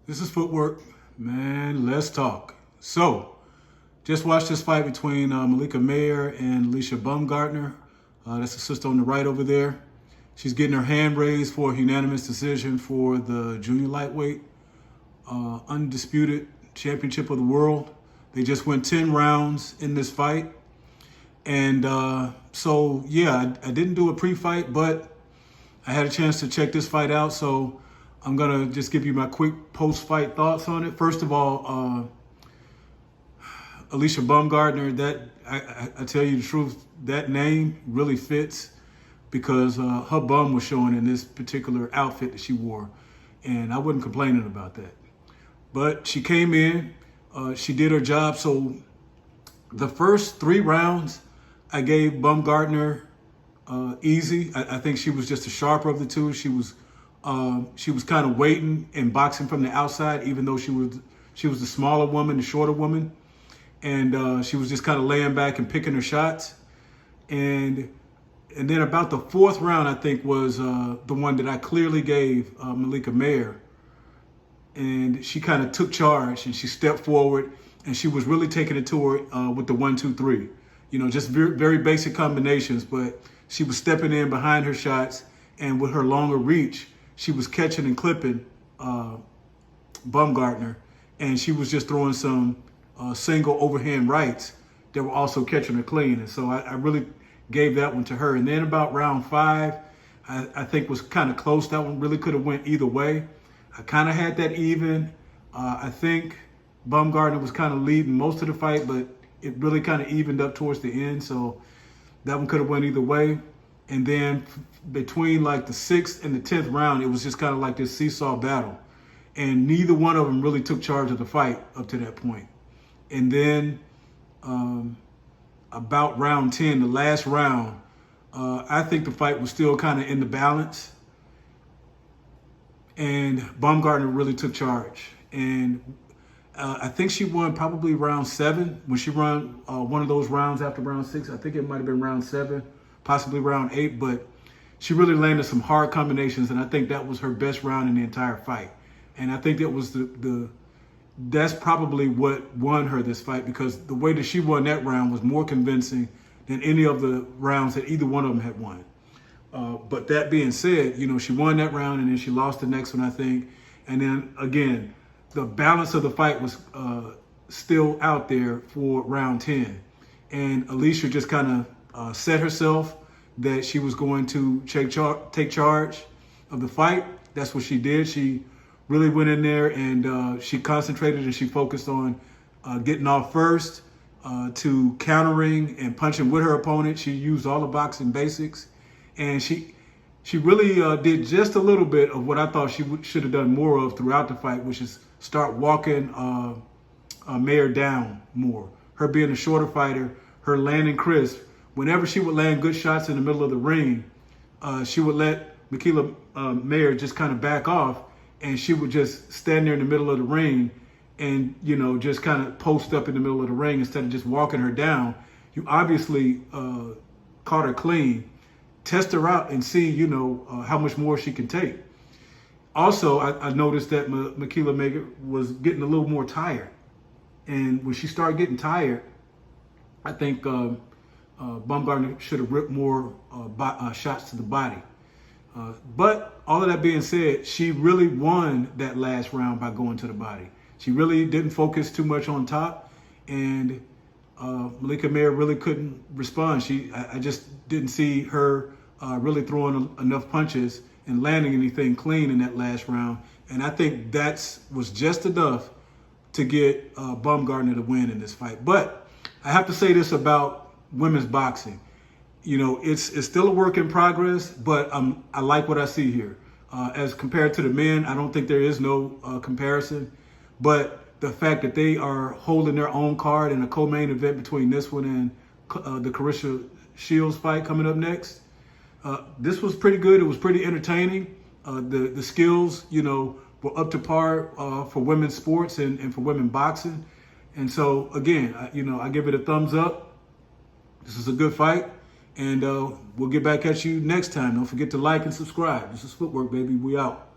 This is Footwork. Man, let's talk. So, just watched this fight between Malika Mayer and Alicia Baumgartner. That's the sister on the right over there. She's getting her hand raised for a unanimous decision for the junior lightweight undisputed championship of the world. They just went 10 rounds in this fight. And I didn't do a pre-fight, but I had a chance to check this fight out. So I'm going to just give you my quick post-fight thoughts on it. First of all, Alicia Baumgartner, I tell you the truth, that name really fits because her bum was showing in this particular outfit that she wore. And I wasn't complaining about that. But she came in, she did her job. So the first 3 rounds, I gave Baumgartner easy. I think she was just the sharper of the two. She was kind of waiting and boxing from the outside, even though she was the smaller woman, the shorter woman, and she was just kind of laying back and picking her shots. And then about the 4th round, I think, was the one that I clearly gave Malika Mayer, and she kind of took charge and she stepped forward and she was really taking it to her with the 1, 2, 3. You know, just very, very basic combinations, but she was stepping in behind her shots, and with her longer reach, she was catching and clipping Baumgartner, and she was just throwing some single overhand rights that were also catching her clean. And so I really gave that one to her. And then about round 5, I think was kind of close. That one really could have went either way. I kind of had that even. I think Baumgartner was kind of leading most of the fight, but it really kind of evened up towards the end. So that one could have went either way. And then between like the 6th and the 10th round, it was just kind of like this seesaw battle. And neither one of them really took charge of the fight up to that point. And then about round 10, the last round, I think the fight was still kind of in the balance. And Baumgartner really took charge. And I think she won probably round 7 when she won one of those rounds after round 6. I think it might have been round 7, possibly round 8. But she really landed some hard combinations, and I think that was her best round in the entire fight. And I think that was that's probably what won her this fight, because the way that she won that round was more convincing than any of the rounds that either one of them had won. But that being said, you know, she won that round and then she lost the next one, I think. And then again, the balance of the fight was still out there for round 10. And Alicia just kind of set herself that she was going to take charge of the fight. That's what she did. She really went in there and she concentrated and she focused on getting off first, to countering and punching with her opponent. She used all the boxing basics. And she really did just a little bit of what I thought she should have done more of throughout the fight, which is start walking Mayer down more. Her being a shorter fighter, her landing crisp. Whenever she would land good shots in the middle of the ring, she would let Malika Mayer just kind of back off, and she would just stand there in the middle of the ring and, you know, just kind of post up in the middle of the ring instead of just walking her down. You obviously caught her clean. Test her out and see, you know, how much more she can take. Also, I noticed that Malika Mayer was getting a little more tired. And when she started getting tired, I think Baumgartner should have ripped more shots to the body. But all of that being said, she really won that last round by going to the body. She really didn't focus too much on top. And Malika Mayer really couldn't respond. I just didn't see her really throwing enough punches and landing anything clean in that last round. And I think that was just enough to get Baumgartner to win in this fight. But I have to say this about women's boxing. You know, it's still a work in progress, but I like what I see here. As compared to the men, I don't think there is no comparison. But the fact that they are holding their own card in a co-main event between this one and the Carissa Shields fight coming up next, this was pretty good. It was pretty entertaining. The skills, you know, were up to par for women's sports and for women boxing. And so, again, I give it a thumbs up. This is a good fight. And we'll get back at you next time. Don't forget to like and subscribe. This is Footwork, baby. We out.